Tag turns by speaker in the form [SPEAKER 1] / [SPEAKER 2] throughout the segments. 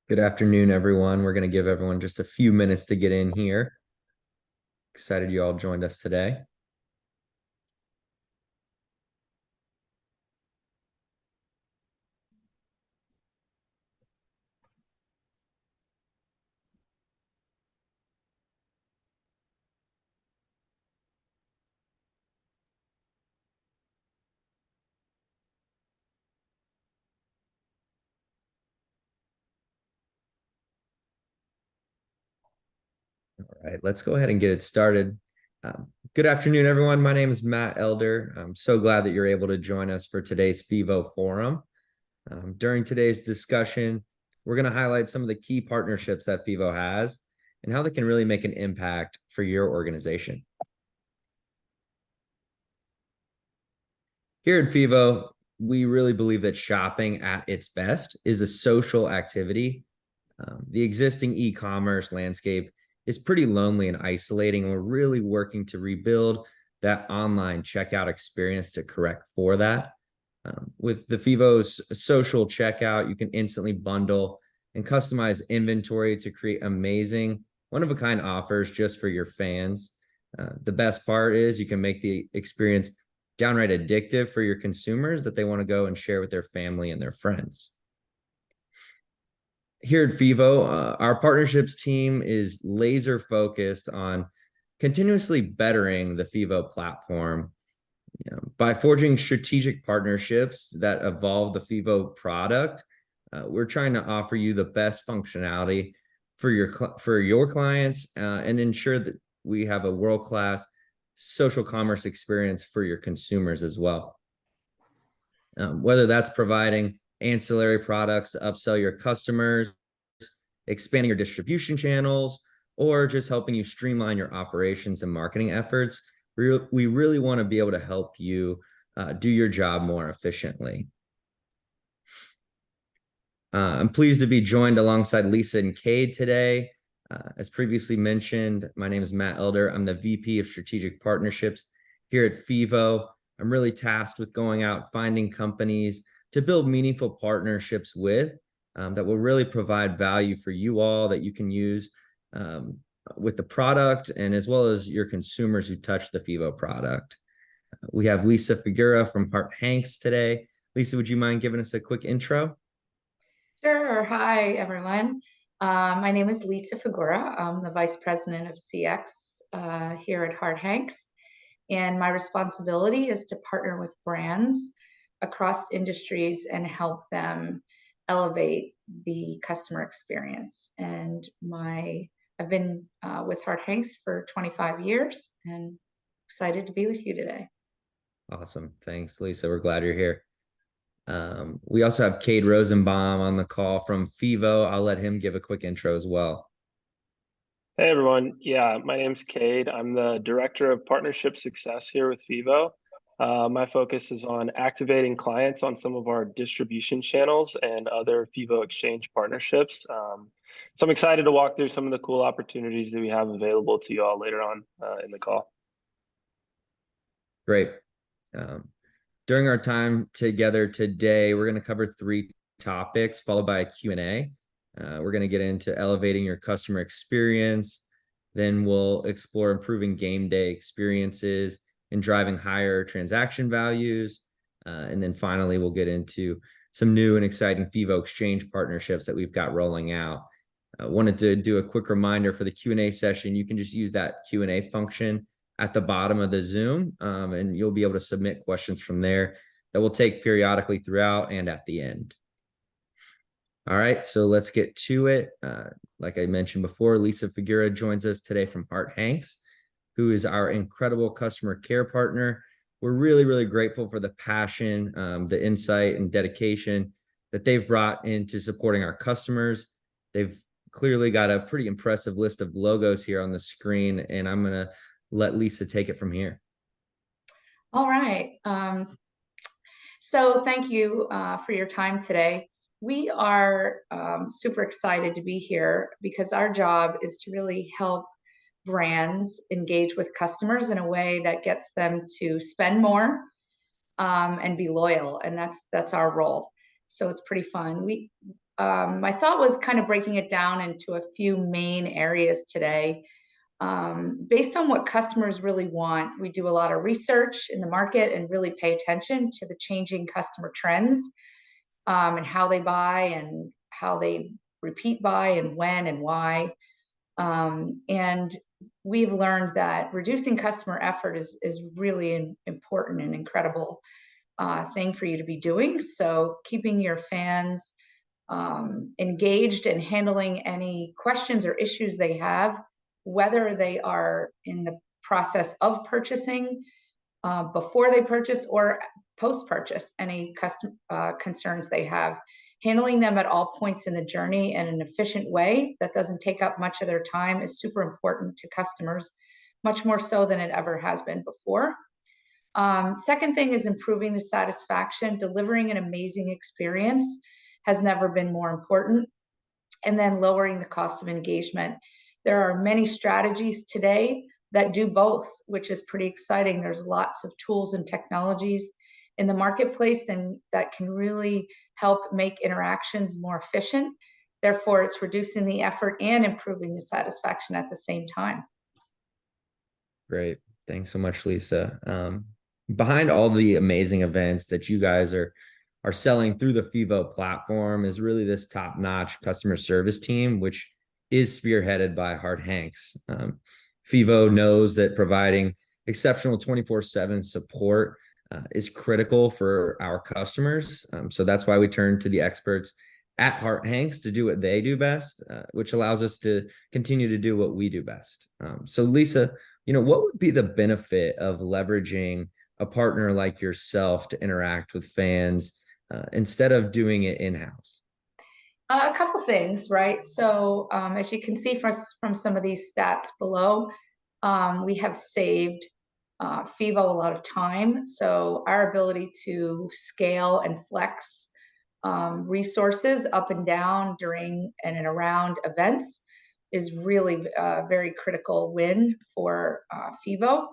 [SPEAKER 1] Good afternoon, everyone. We're going to give everyone just a few minutes to get in here. Excited you all joined us today. All right, let's go ahead and get it started. Good afternoon, everyone. My name is Matt Elder. I'm so glad that you're able to join us for today's FEVO Forum. During today's discussion, we're going to highlight some of the key partnerships that FEVO has and how they can really make an impact for your organization. Here at FEVO, we really believe that shopping at its best is a social activity. The existing e-commerce landscape is pretty lonely and isolating, and we're really working to rebuild that online checkout experience to correct for that. With the FEVO's social checkout, you can instantly bundle and customize inventory to create amazing, one-of-a-kind offers just for your fans. The best part is you can make the experience downright addictive for your consumers that they want to go and share with their family and their friends. Here at FEVO, our partnerships team is laser focused on continuously bettering the FEVO platform, by forging strategic partnerships that evolve the FEVO product. We're trying to offer you the best functionality for your clients and ensure that we have a world-class social commerce experience for your consumers as well. Whether that's providing ancillary products to upsell your customers, expanding your distribution channels, or just helping you streamline your operations and marketing efforts, we really want to be able to help you do your job more efficiently. I'm pleased to be joined alongside Lisa and Cade today. As previously mentioned, my name is Matt Elder. I'm the VP of Strategic Partnerships here at FEVO. I'm really tasked with going out, finding companies to build meaningful partnerships with that will really provide value for you all that you can use with the product and as well as your consumers who touch the FEVO product. We have Lisa Figuera from Harte Hanks today. Lisa, would you mind giving us a quick intro?
[SPEAKER 2] Sure. Hi, everyone. My name is Lisa Figuera. I'm the Vice President of CX here at Harte Hanks. And my responsibility is to partner with brands across industries and help them elevate the customer experience. I've been with Harte Hanks for 25 years and excited to be with you today.
[SPEAKER 1] Awesome. Thanks, Lisa. We're glad you're here. We also have Cade Rosenbaum on the call from FEVO. I'll let him give a quick intro as well.
[SPEAKER 3] Hey everyone. Yeah, my name's Cade. I'm the Director of Partnership Success here with FEVO. My focus is on activating clients on some of our distribution channels and other FEVO Exchange partnerships. So I'm excited to walk through some of the cool opportunities that we have available to you all later on in the call.
[SPEAKER 1] Great. During our time together today, we're going to cover 3 topics followed by a Q&A. We're going to get into elevating your customer experience. Then we'll explore improving game day experiences and driving higher transaction values. And then finally, we'll get into some new and exciting FEVO Exchange partnerships that we've got rolling out. I wanted to do a quick reminder for the Q&A session. You can just use that Q&A function at the bottom of the Zoom, and you'll be able to submit questions from there that we'll take periodically throughout and at the end. All right, so let's get to it. Like I mentioned before, Lisa Figuera joins us today from Harte Hanks, who is our incredible customer care partner. We're really, really grateful for the passion, the insight, and dedication that they've brought into supporting our customers. They've clearly got a pretty impressive list of logos here on the screen, and I'm going to let Lisa take it from here.
[SPEAKER 2] All right. So thank you for your time today. We are super excited to be here because our job is to really help brands engage with customers in a way that gets them to spend more and be loyal, and that's our role. So it's pretty fun. my thought was kind of breaking it down into a few main areas today. Based on what customers really want, we do a lot of research in the market and really pay attention to the changing customer trends, and how they buy and how they repeat buy and when and why. And we've learned that reducing customer effort is really an important and incredible thing for you to be doing. So keeping your fans engaged and handling any questions or issues they have, whether they are in the process of purchasing, before they purchase, or post-purchase, any concerns they have, handling them at all points in the journey in an efficient way that doesn't take up much of their time is super important to customers, much more so than it ever has been before. Second thing is improving the satisfaction. Delivering an amazing experience has never been more important. And then lowering the cost of engagement. There are many strategies today that do both, which is pretty exciting. There's lots of tools and technologies in the marketplace and that can really help make interactions more efficient. Therefore, it's reducing the effort and improving the satisfaction at the same time.
[SPEAKER 1] Great. Thanks so much, Lisa. Behind all the amazing events that you guys are selling through the FEVO platform is really this top-notch customer service team, which is spearheaded by Harte Hanks. FEVO knows that providing exceptional 24/7 support is critical for our customers. So that's why we turn to the experts at Harte Hanks to do what they do best, which allows us to continue to do what we do best. So Lisa, what would be the benefit of leveraging a partner like yourself to interact with fans instead of doing it in-house?
[SPEAKER 2] A couple things, right? So as you can see from some of these stats below, we have saved FEVO a lot of time. So our ability to scale and flex resources up and down during and around events is really a very critical win for FEVO.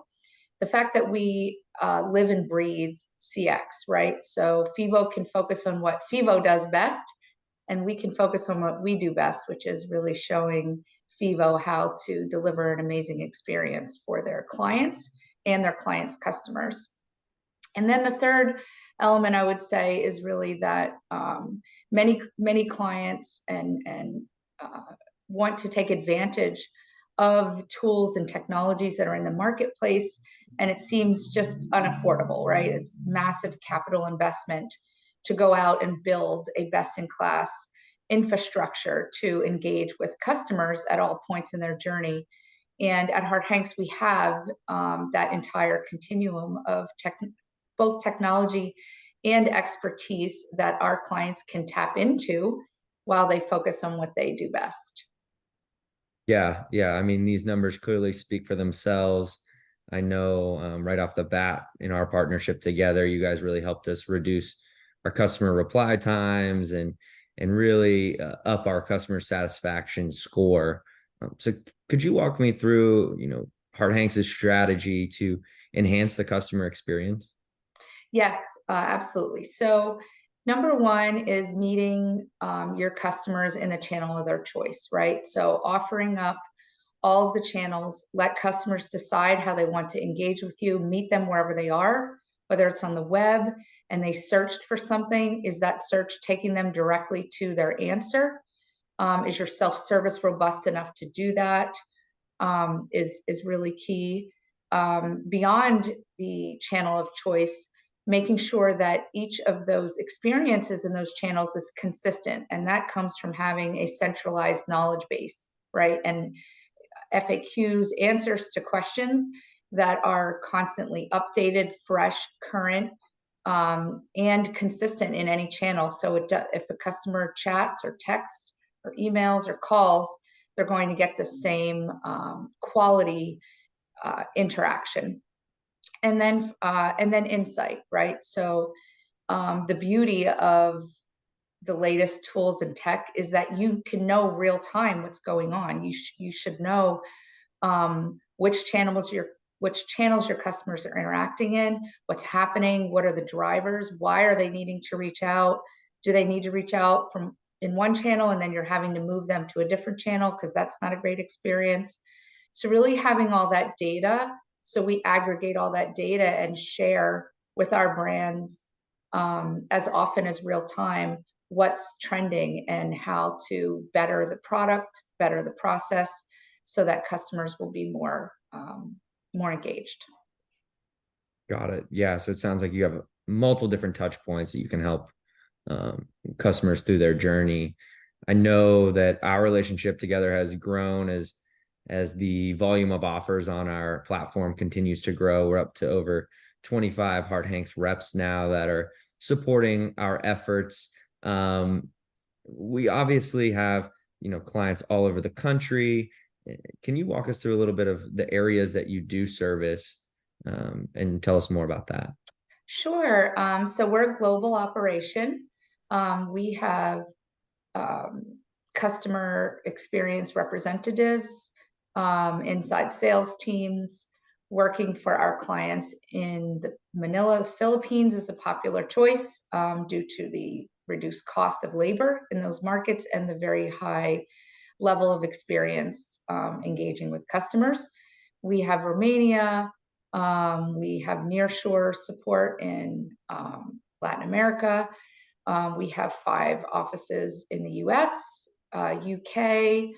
[SPEAKER 2] The fact that we live and breathe CX, right? So FEVO can focus on what FEVO does best, and we can focus on what we do best, which is really showing FEVO how to deliver an amazing experience for their clients and their clients' customers. And then the third element I would say is really that many clients and want to take advantage of tools and technologies that are in the marketplace, and it seems just unaffordable, right? It's massive capital investment to go out and build a best-in-class infrastructure to engage with customers at all points in their journey. And at Harte Hanks, we have that entire continuum of both technology and expertise that our clients can tap into while they focus on what they do best.
[SPEAKER 1] Yeah. I mean, these numbers clearly speak for themselves. I know right off the bat in our partnership together, you guys really helped us reduce our customer reply times and really up our customer satisfaction score. So could you walk me through, Harte Hanks' strategy to enhance the customer experience?
[SPEAKER 2] Yes, absolutely. So number one is meeting your customers in the channel of their choice, right? So offering up all of the channels, let customers decide how they want to engage with you, meet them wherever they are, whether it's on the web and they searched for something, is that search taking them directly to their answer? Is your self-service robust enough to do that? Is really key. Beyond the channel of choice, making sure that each of those experiences in those channels is consistent. And that comes from having a centralized knowledge base, right? And FAQs, answers to questions that are constantly updated, fresh, current, and consistent in any channel. So if a customer chats or texts or emails or calls, they're going to get the same quality interaction. And then insight, right? So the beauty of the latest tools and tech is that you can know real time what's going on. You should know which channels your customers are interacting in, what's happening, what are the drivers, why are they needing to reach out? Do they need to reach out in one channel and then you're having to move them to a different channel because that's not a great experience. So really having all that data, so we aggregate all that data and share with our brands as often as real time what's trending and how to better the product, better the process, so that customers will be more engaged.
[SPEAKER 1] Got it. Yeah. So it sounds like you have multiple different touch points that you can help customers through their journey. I know that our relationship together has grown as the volume of offers on our platform continues to grow. We're up to over 25 Harte Hanks reps now that are supporting our efforts. We obviously have, clients all over the country. Can you walk us through a little bit of the areas that you do service, and tell us more about that?
[SPEAKER 2] Sure. So we're a global operation. We have customer experience representatives, inside sales teams working for our clients in Manila, Philippines is a popular choice due to the reduced cost of labor in those markets and the very high level of experience engaging with customers. We have Romania. We have nearshore support in Latin America. We have 5 offices in the US, UK,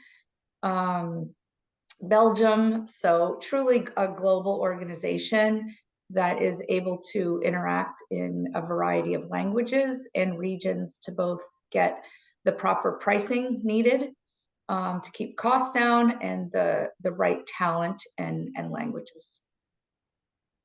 [SPEAKER 2] Belgium. So truly a global organization that is able to interact in a variety of languages and regions to both get the proper pricing needed to keep costs down and the right talent and languages.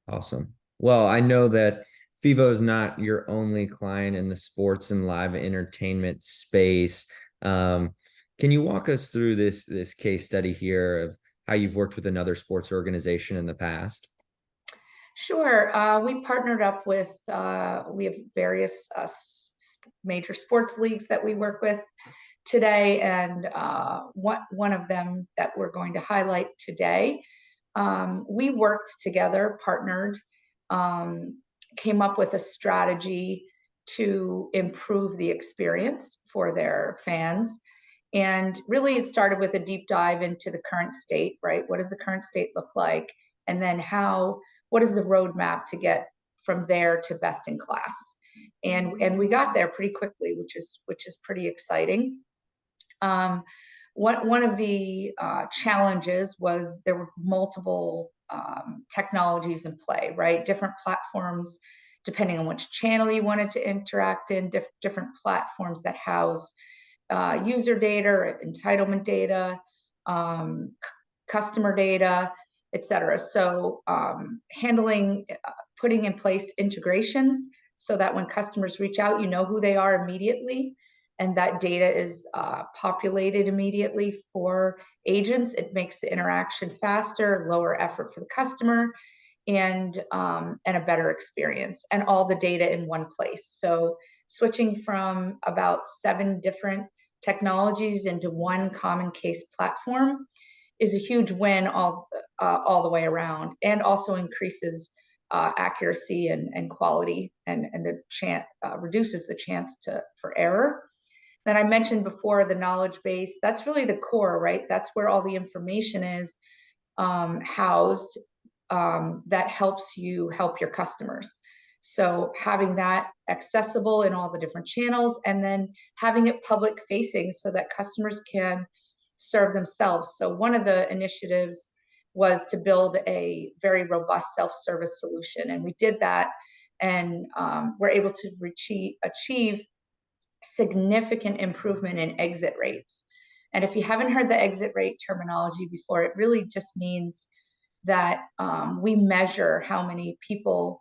[SPEAKER 1] Awesome. Well, I know that FEVO is not your only client in the sports and live entertainment space. Can you walk us through this case study here of how you've worked with another sports organization in the past?
[SPEAKER 2] Sure. We partnered up with, we have various major sports leagues that we work with today, and one of them that we're going to highlight today, we worked together, partnered, came up with a strategy to improve the experience for their fans. And really it started with a deep dive into the current state, right? What does the current state look like? And then what is the roadmap to get from there to best in class? And we got there pretty quickly, which is pretty exciting. One of the challenges was there were multiple technologies in play, right? Different platforms, depending on which channel you wanted to interact in, different platforms that house user data, entitlement data, customer data, etc. So putting in place integrations so that when customers reach out, you know who they are immediately, and that data is populated immediately for agents. It makes the interaction faster, lower effort for the customer, and a better experience, and all the data in one place. So switching from about 7 different technologies into one common case platform is a huge win all the way around, and also increases accuracy and quality, and reduces the chance for error. Then I mentioned before the knowledge base. That's really the core, right? That's where all the information is housed that helps you help your customers. So having that accessible in all the different channels, and then having it public facing so that customers can serve themselves. So one of the initiatives was to build a very robust self-service solution, and we did that, and we're able to achieve significant improvement in exit rates. And if you haven't heard the exit rate terminology before, it really just means that we measure how many people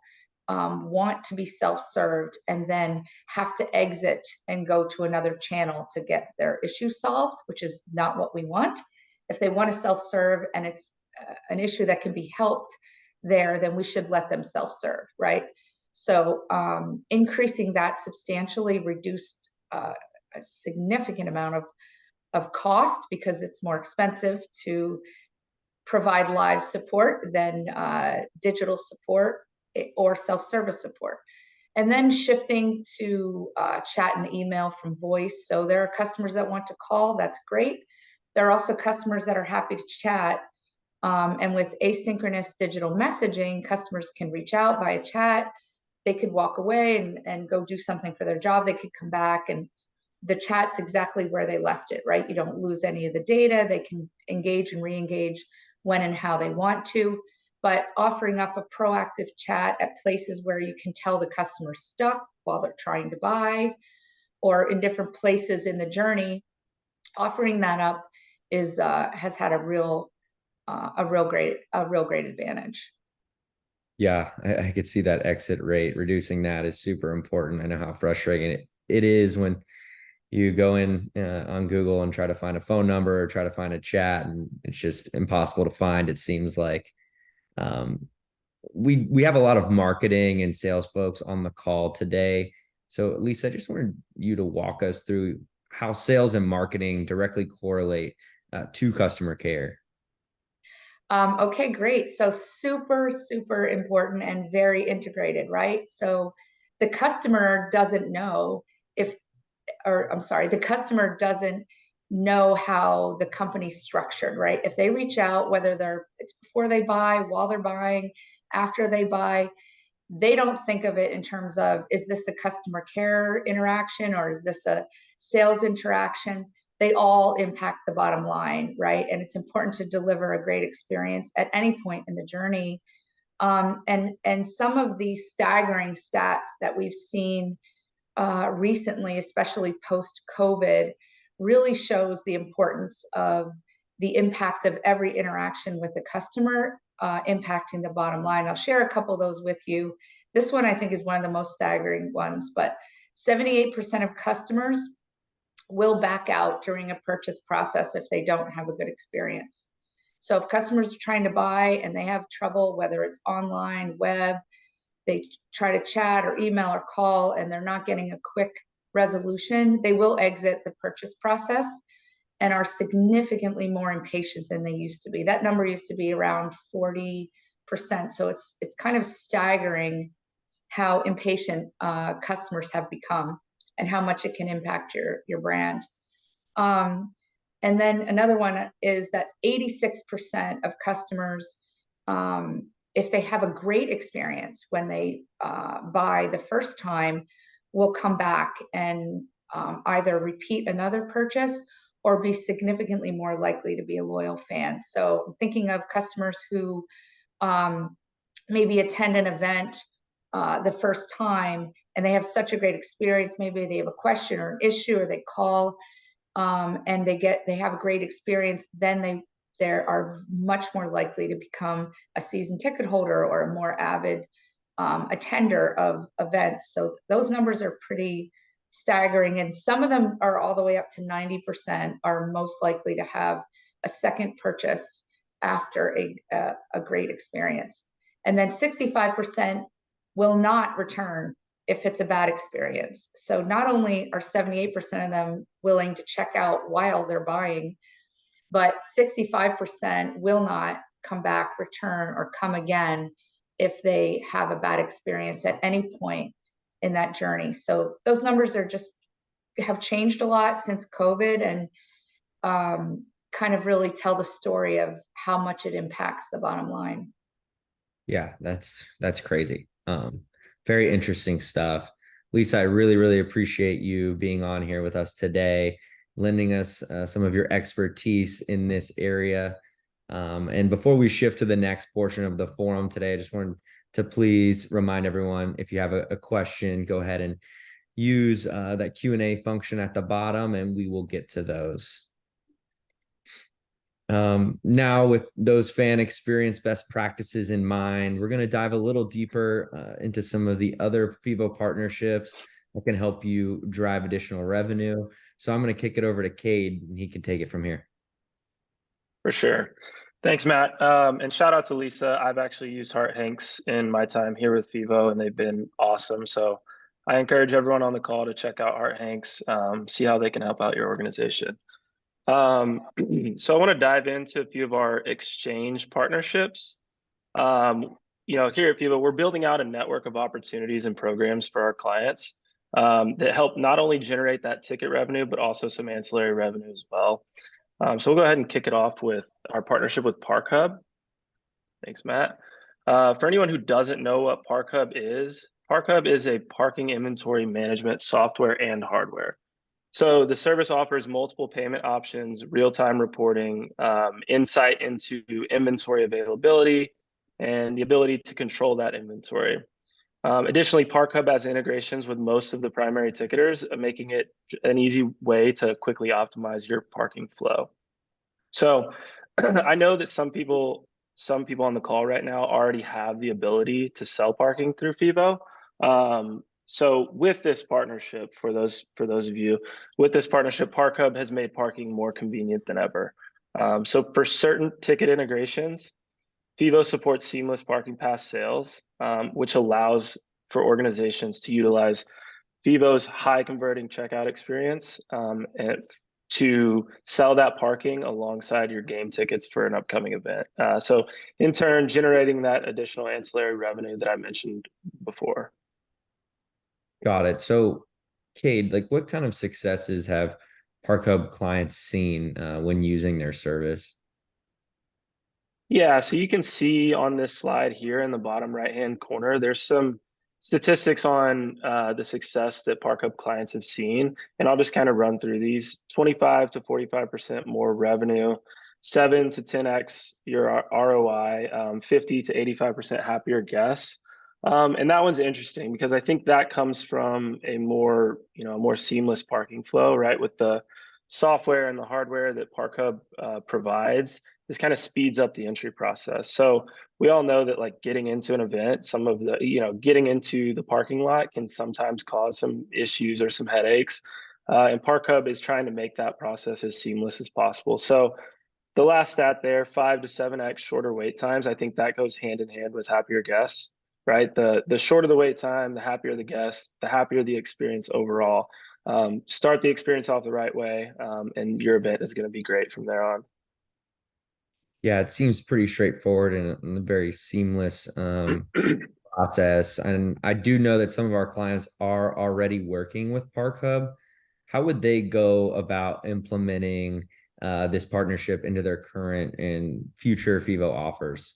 [SPEAKER 2] want to be self-served and then have to exit and go to another channel to get their issue solved, which is not what we want. If they want to self-serve and it's an issue that can be helped there, then we should let them self-serve, right? So increasing that substantially reduced a significant amount of cost, because it's more expensive to provide live support than digital support or self-service support. And then shifting to chat and email from voice. So there are customers that want to call, that's great. There are also customers that are happy to chat. And with asynchronous digital messaging, customers can reach out via chat. They could walk away and go do something for their job. They could come back and the chat's exactly where they left it, right? You don't lose any of the data. They can engage and re-engage when and how they want to. But offering up a proactive chat at places where you can tell the customer's stuck while they're trying to buy, or in different places in the journey, offering that up is has had a real great advantage.
[SPEAKER 1] Yeah, I could see that exit rate. Reducing that is super important. I know how frustrating it is when you go in on Google and try to find a phone number or try to find a chat, and it's just impossible to find. It seems like we have a lot of marketing and sales folks on the call today. So Lisa, I just wanted you to walk us through how sales and marketing directly correlate to customer care.
[SPEAKER 2] Okay, great. So super, super important and very integrated, right? So the customer doesn't know the customer doesn't know how the company's structured, right? If they reach out, whether it's before they buy, while they're buying, after they buy, they don't think of it in terms of, is this a customer care interaction or is this a sales interaction? They all impact the bottom line, right? And it's important to deliver a great experience at any point in the journey. And some of the staggering stats that we've seen recently, especially post-COVID, really shows the importance of the impact of every interaction with a customer impacting the bottom line. I'll share a couple of those with you. This one I think is one of the most staggering ones, but 78% of customers will back out during a purchase process if they don't have a good experience. So if customers are trying to buy and they have trouble, whether it's online, web, they try to chat or email or call and they're not getting a quick resolution, they will exit the purchase process and are significantly more impatient than they used to be. That number used to be around 40%. So it's kind of staggering how impatient customers have become and how much it can impact your brand. And then another one is that 86% of customers, if they have a great experience when they buy the first time, will come back and either repeat another purchase or be significantly more likely to be a loyal fan. So thinking of customers who maybe attend an event the first time and they have such a great experience, maybe they have a question or an issue or they call and they have a great experience, then they are much more likely to become a season ticket holder or a more avid attender of events. So those numbers are pretty staggering, and some of them are all the way up to 90% are most likely to have a second purchase after a great experience. And then 65% will not return if it's a bad experience. So not only are 78% of them willing to check out while they're buying, but 65% will not come back, return, or come again if they have a bad experience at any point in that journey. So those numbers have changed a lot since COVID, and kind of really tell the story of how much it impacts the bottom line.
[SPEAKER 1] Yeah, that's crazy. Very interesting stuff. Lisa, I really, really appreciate you being on here with us today, lending us some of your expertise in this area. And before we shift to the next portion of the forum today, I just wanted to please remind everyone, if you have a question, go ahead and use that Q&A function at the bottom and we will get to those. Now, with those fan experience best practices in mind, we're going to dive a little deeper into some of the other FEVO partnerships that can help you drive additional revenue. So I'm going to kick it over to Cade, and he can take it from here.
[SPEAKER 3] For sure. Thanks, Matt. And shout out to Lisa. I've actually used Harte Hanks in my time here with FEVO, and they've been awesome. So I encourage everyone on the call to check out Harte Hanks, see how they can help out your organization. So I want to dive into a few of our exchange partnerships. here at FEVO, we're building out a network of opportunities and programs for our clients that help not only generate that ticket revenue, but also some ancillary revenue as well. So we'll go ahead and kick it off with our partnership with ParkHub. Thanks, Matt. For anyone who doesn't know what ParkHub is a parking inventory management software and hardware. So the service offers multiple payment options, real-time reporting, insight into inventory availability, and the ability to control that inventory. Additionally, ParkHub has integrations with most of the primary ticketers, making it an easy way to quickly optimize your parking flow. So I know that some people on the call right now already have the ability to sell parking through FEVO. So with this partnership, for those of you, with this partnership, ParkHub has made parking more convenient than ever. So for certain ticket integrations, FEVO supports seamless parking pass sales, which allows for organizations to utilize FEVO's high converting checkout experience and to sell that parking alongside your game tickets for an upcoming event. So in turn, generating that additional ancillary revenue that I mentioned before.
[SPEAKER 1] Got it. So, Cade, like what kind of successes have ParkHub clients seen when using their service?
[SPEAKER 3] Yeah, so you can see on this slide here in the bottom right-hand corner, there's some statistics on the success that ParkHub clients have seen. And I'll just kind of run through these. 25 to 45% more revenue, 7 to 10x your ROI, 50 to 85% happier guests. And that one's interesting because I think that comes from a more seamless parking flow, right? With the software and the hardware that ParkHub provides, this kind of speeds up the entry process. So we all know that like getting into an event, some of the, getting into the parking lot can sometimes cause some issues or some headaches. And ParkHub is trying to make that process as seamless as possible. So the last stat there, 5 to 7x shorter wait times, I think that goes hand in hand with happier guests, right? The shorter the wait time, the happier the guests, the happier the experience overall. Start the experience off the right way, and your event is going to be great from there on.
[SPEAKER 1] Yeah, it seems pretty straightforward and a very seamless process. And I do know that some of our clients are already working with ParkHub. How would they go about implementing this partnership into their current and future FEVO offers?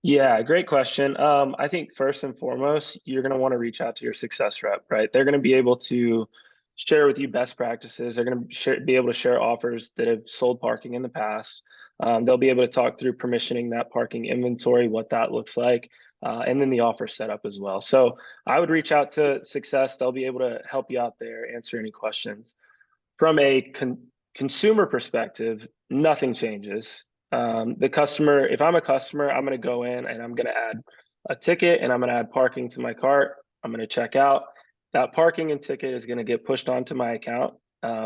[SPEAKER 3] Yeah, great question. I think first and foremost, you're going to want to reach out to your success rep, right? They're going to be able to share with you best practices. They're going to be able to share offers that have sold parking in the past. They'll be able to talk through permissioning that parking inventory, what that looks like, and then the offer setup as well. So I would reach out to success. They'll be able to help you out there, answer any questions. From a consumer perspective, nothing changes. The customer, if I'm a customer, I'm going to go in and I'm going to add a ticket and I'm going to add parking to my cart. I'm going to check out. That parking and ticket is going to get pushed onto my account,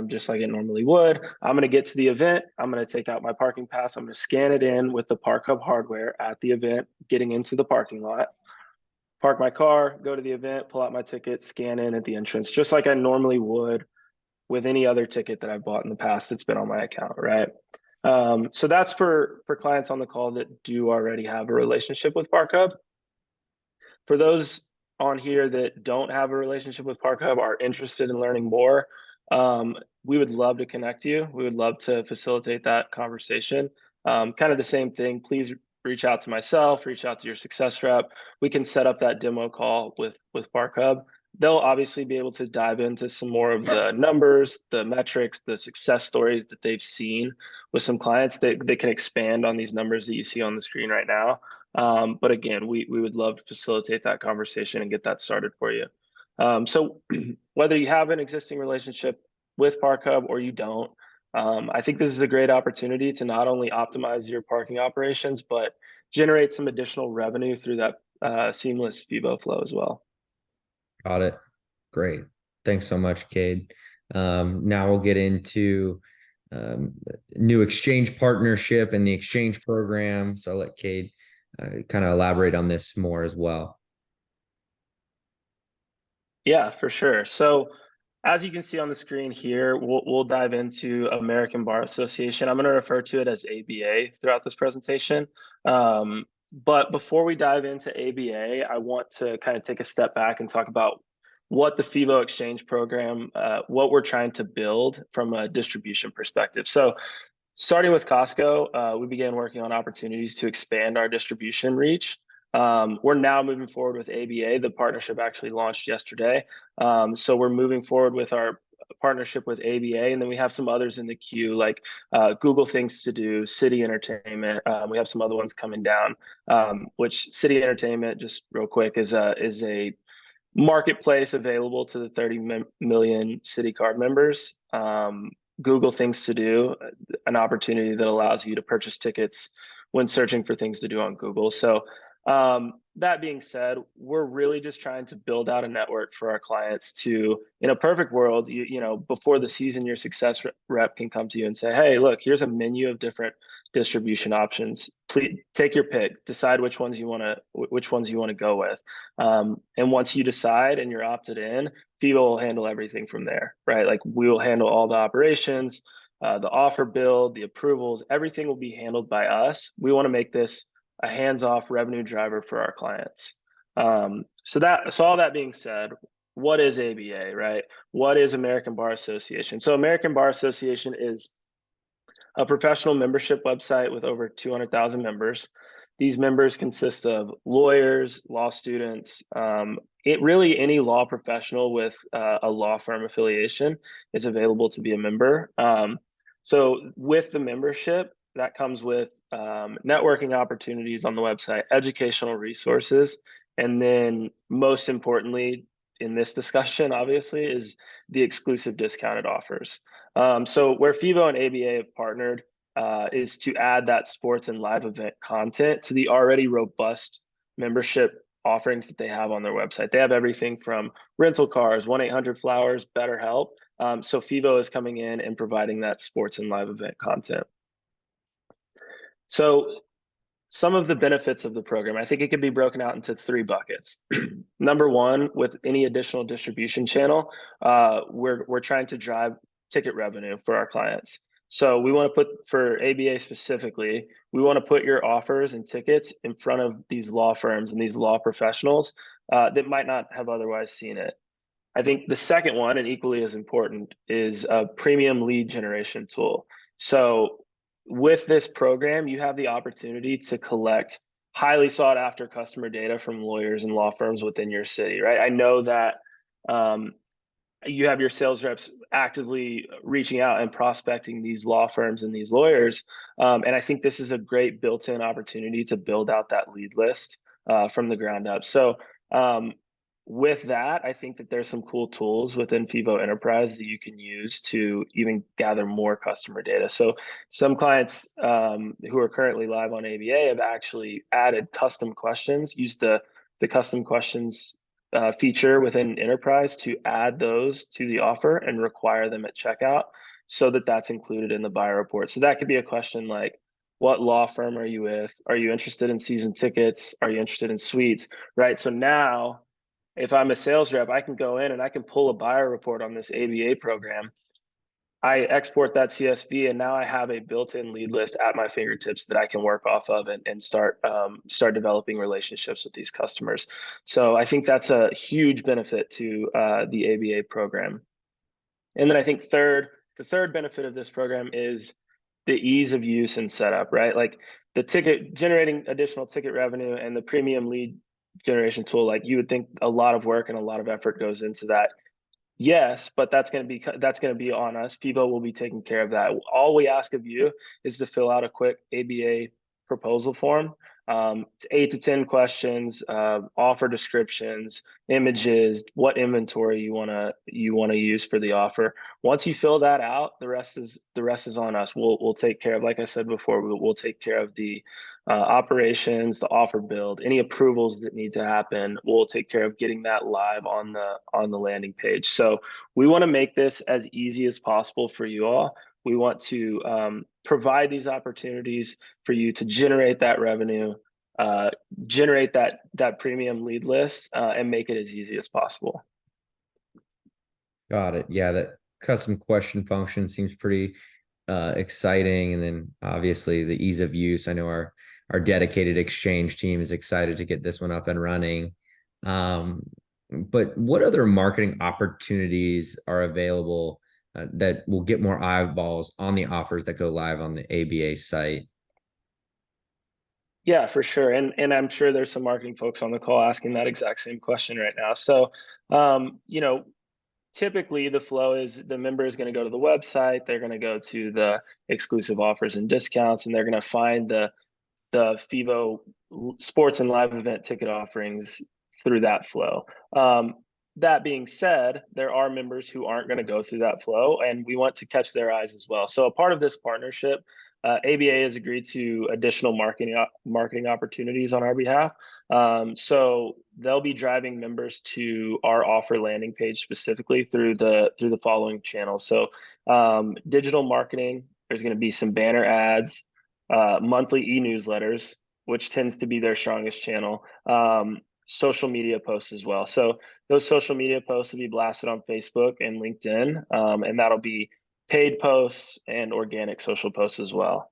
[SPEAKER 3] just like it normally would. I'm going to get to the event. I'm going to take out my parking pass. I'm going to scan it in with the ParkHub hardware at the event, getting into the parking lot, park my car, go to the event, pull out my ticket, scan in at the entrance, just like I normally would with any other ticket that I've bought in the past that's been on my account, right? So that's for clients on the call that do already have a relationship with ParkHub. For those on here that don't have a relationship with ParkHub, are interested in learning more, we would love to connect you. We would love to facilitate that conversation. Kind of the same thing. Please reach out to myself, reach out to your success rep. We can set up that demo call with ParkHub. They'll obviously be able to dive into some more of the numbers, the metrics, the success stories that they've seen with some clients that they can expand on these numbers that you see on the screen right now. But again, we would love to facilitate that conversation and get that started for you. So whether you have an existing relationship with ParkHub or you don't, I think this is a great opportunity to not only optimize your parking operations, but generate some additional revenue through that seamless FEVO flow as well.
[SPEAKER 1] Got it. Great. Thanks so much, Cade. Now we'll get into new exchange partnership and the exchange program. So I'll let Cade kind of elaborate on this more as well.
[SPEAKER 3] Yeah, for sure. So as you can see on the screen here, we'll dive into American Bar Association. I'm going to refer to it as ABA throughout this presentation. But before we dive into ABA, I want to kind of take a step back and talk about what the FEVO exchange program, what we're trying to build from a distribution perspective. So starting with Costco, we began working on opportunities to expand our distribution reach. We're now moving forward with ABA. The partnership actually launched yesterday. So we're moving forward with our partnership with ABA, and then we have some others in the queue, like Google Things to Do, City Entertainment. We have some other ones coming down, which City Entertainment, just real quick, is a marketplace available to the 30 million City Card members. Google Things to Do, an opportunity that allows you to purchase tickets when searching for things to do on Google. So that being said, we're really just trying to build out a network for our clients to, in a perfect world, you know, before the season, your success rep can come to you and say, hey, look, here's a menu of different distribution options. Please take your pick, decide which ones you want to go with. And once you decide and you're opted in, FEVO will handle everything from there, right? Like we will handle all the operations, the offer build, the approvals, everything will be handled by us. We want to make this a hands-off revenue driver for our clients. So all that being said, what is ABA, right? What is American Bar Association? So American Bar Association is a professional membership website with over 200,000 members. These members consist of lawyers, law students, really any law professional with a law firm affiliation is available to be a member. So with the membership, that comes with networking opportunities on the website, educational resources, and then most importantly in this discussion, obviously, is the exclusive discounted offers. So where FEVO and ABA have partnered is to add that sports and live event content to the already robust membership offerings that they have on their website. They have everything from rental cars, 1-800-Flowers, BetterHelp. So FEVO is coming in and providing that sports and live event content. So some of the benefits of the program, I think it could be broken out into 3 buckets. Number one, with any additional distribution channel, we're trying to drive ticket revenue for our clients. So we want to put, for ABA specifically, we want to put your offers and tickets in front of these law firms and these law professionals that might not have otherwise seen it. I think the second one, and equally as important, is a premium lead generation tool. So with this program, you have the opportunity to collect highly sought after customer data from lawyers and law firms within your city, right? I know that you have your sales reps actively reaching out and prospecting these law firms and these lawyers. And I think this is a great built-in opportunity to build out that lead list from the ground up. So with that, I think that there's some cool tools within FEVO Enterprise that you can use to even gather more customer data. So some clients who are currently live on ABA have actually added custom questions, used the custom questions feature within Enterprise to add those to the offer and require them at checkout so that that's included in the buyer report. So that could be a question like, what law firm are you with? Are you interested in season tickets? Are you interested in suites? Right. So now, if I'm a sales rep, I can go in and I can pull a buyer report on this ABA program. I export that CSV, and now I have a built-in lead list at my fingertips that I can work off of and start developing relationships with these customers. So I think that's a huge benefit to the ABA program. And then I think the third benefit of this program is the ease of use and setup, right? Like the ticket generating additional ticket revenue and the premium lead generation tool, like you would think a lot of work and a lot of effort goes into that. Yes, but that's going to be on us. FEVO will be taking care of that. All we ask of you is to fill out a quick ABA proposal form. It's 8 to 10 questions, offer descriptions, images, what inventory you want to use for the offer. Once you fill that out, the rest is on us. We'll take care of, like I said before, we'll take care of the operations, the offer build, any approvals that need to happen. We'll take care of getting that live on the landing page. So we want to make this as easy as possible for you all. We want to provide these opportunities for you to generate that revenue, generate that premium lead list, and make it as easy as possible.
[SPEAKER 1] Got it. Yeah, that custom question function seems pretty exciting. And then obviously the ease of use. I know our our dedicated exchange team is excited to get this one up and running. But what other marketing opportunities are available that will get more eyeballs on the offers that go live on the ABA site?
[SPEAKER 3] Yeah, for sure. And I'm sure there's some marketing folks on the call asking that exact same question right now. So, typically the flow is the member is going to go to the website, they're going to go to the exclusive offers and discounts, and they're going to find the FEVO sports and live event ticket offerings through that flow. That being said, there are members who aren't going to go through that flow, and we want to catch their eyes as well. So a part of this partnership, ABA has agreed to additional marketing opportunities on our behalf. So they'll be driving members to our offer landing page specifically through the following channels. So digital marketing, there's going to be some banner ads, monthly e-newsletters, which tends to be their strongest channel, social media posts as well. So those social media posts will be blasted on Facebook and LinkedIn, and that'll be paid posts and organic social posts as well.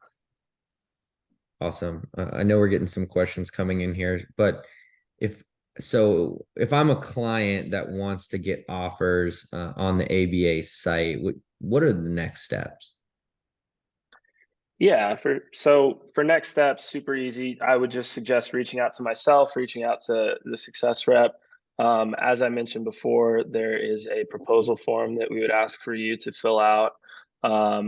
[SPEAKER 1] Awesome. I know we're getting some questions coming in here, but if I'm a client that wants to get offers on the ABA site, what are the next steps?
[SPEAKER 3] Yeah, for next steps, super easy. I would just suggest reaching out to myself, reaching out to the success rep. As I mentioned before, there is a proposal form that we would ask for you to fill out. I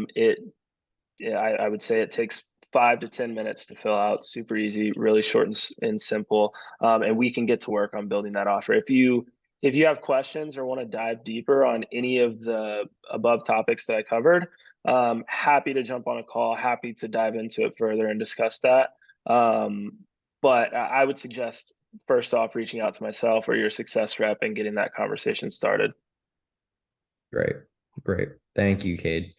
[SPEAKER 3] would say it takes 5 to 10 minutes to fill out. Super easy, really short and simple. And we can get to work on building that offer. If you have questions or want to dive deeper on any of the above topics that I covered, happy to jump on a call, happy to dive into it further and discuss that. But I would suggest first off reaching out to myself or your success rep and getting that conversation started.
[SPEAKER 1] Great. Thank you, Cade.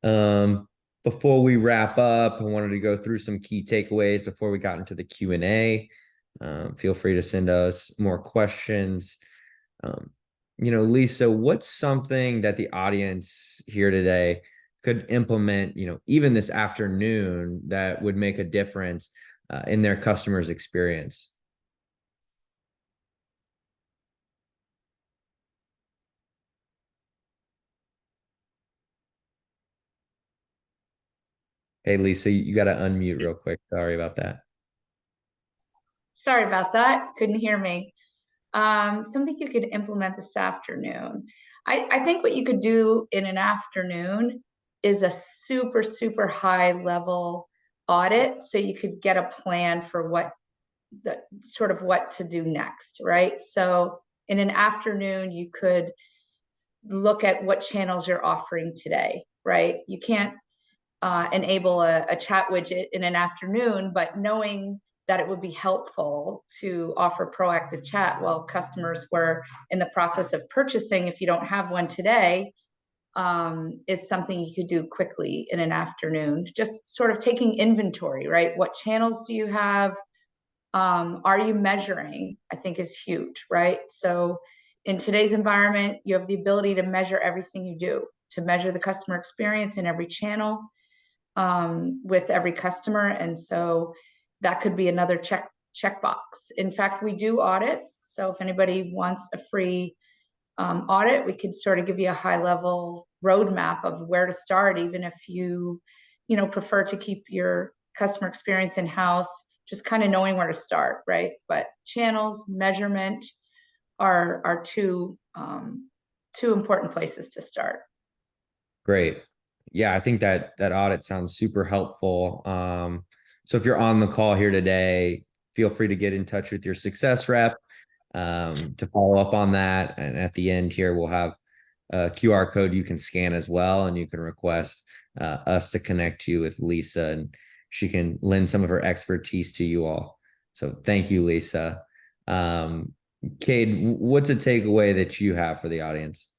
[SPEAKER 1] Before we wrap up, I wanted to go through some key takeaways before we got into the Q&A. Feel free to send us more questions. Lisa, what's something that the audience here today could implement, even this afternoon, that would make a difference in their customers' experience? Hey, Lisa, you got to unmute real quick. Sorry about that.
[SPEAKER 2] Sorry about that. Couldn't hear me. Something you could implement this afternoon. I think what you could do in an afternoon is a super, super high level audit, so you could get a plan for what to do next, right? So in an afternoon, you could look at what channels you're offering today, right? You can't enable a chat widget in an afternoon, but knowing that it would be helpful to offer proactive chat while customers were in the process of purchasing, if you don't have one today, is something you could do quickly in an afternoon. Just sort of taking inventory, right? What channels do you have? Are you measuring? I think is huge, right? So in today's environment, you have the ability to measure everything you do, to measure the customer experience in every channel, with every customer. And so that could be another checkbox. In fact, we do audits. So if anybody wants a free audit, we could sort of give you a high level roadmap of where to start, even if you prefer to keep your customer experience in-house, just kind of knowing where to start, right? But channels, measurement are two important places to start.
[SPEAKER 1] Great. Yeah, I think that audit sounds super helpful. So if you're on the call here today, feel free to get in touch with your success rep to follow up on that. And at the end here, we'll have a QR code you can scan as well, and you can request us to connect you with Lisa, and she can lend some of her expertise to you all. So thank you, Lisa. Cade, what's a takeaway that you have for the audience?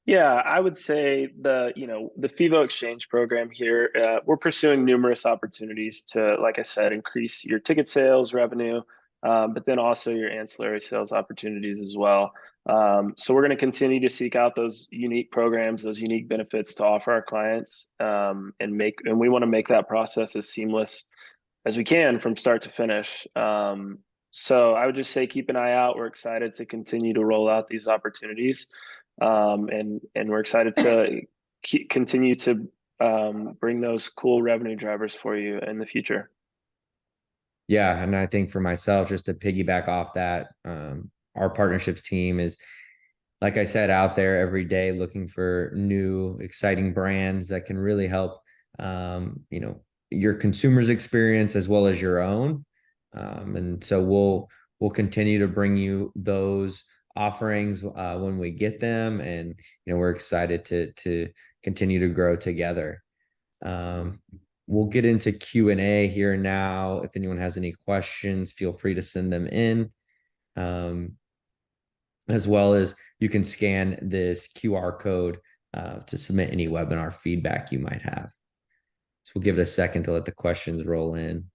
[SPEAKER 3] Yeah, I would say the FEVO exchange program here, we're pursuing numerous opportunities to, like I said, increase your ticket sales revenue, but then also your ancillary sales opportunities as well. So we're going to continue to seek out those unique programs, those unique benefits to offer our clients, and we want to make that process as seamless as we can from start to finish. So I would just say keep an eye out. We're excited to continue to roll out these opportunities, and we're excited to continue to bring those cool revenue drivers for you in the future.
[SPEAKER 1] Yeah, and I think for myself, just to piggyback off that, our partnerships team is, like I said, out there every day looking for new, exciting brands that can really help, your consumers' experience as well as your own. And so we'll continue to bring you those offerings when we get them, and we're excited to continue to grow together. We'll get into Q&A here now. If anyone has any questions, feel free to send them in. As well as you can scan this QR code to submit any webinar feedback you might have. So we'll give it a second to let the questions roll in.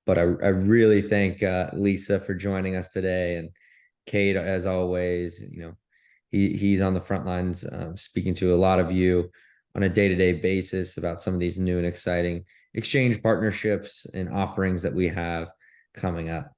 [SPEAKER 1] But I really thank Lisa for joining us today, and Kate, as always. He's on the front lines speaking to a lot of you on a day-to-day basis about some of these new and exciting exchange partnerships and offerings that we have coming up.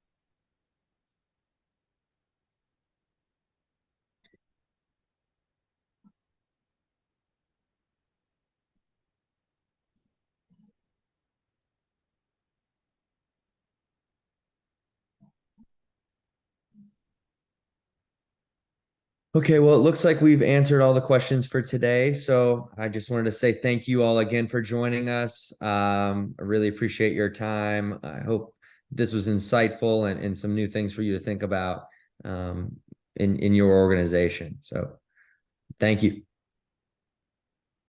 [SPEAKER 1] Okay, well, it looks like we've answered all the questions for today. So I just wanted to say thank you all again for joining us. I really appreciate your time. I hope this was insightful and some new things for you to think about in your organization. So thank you.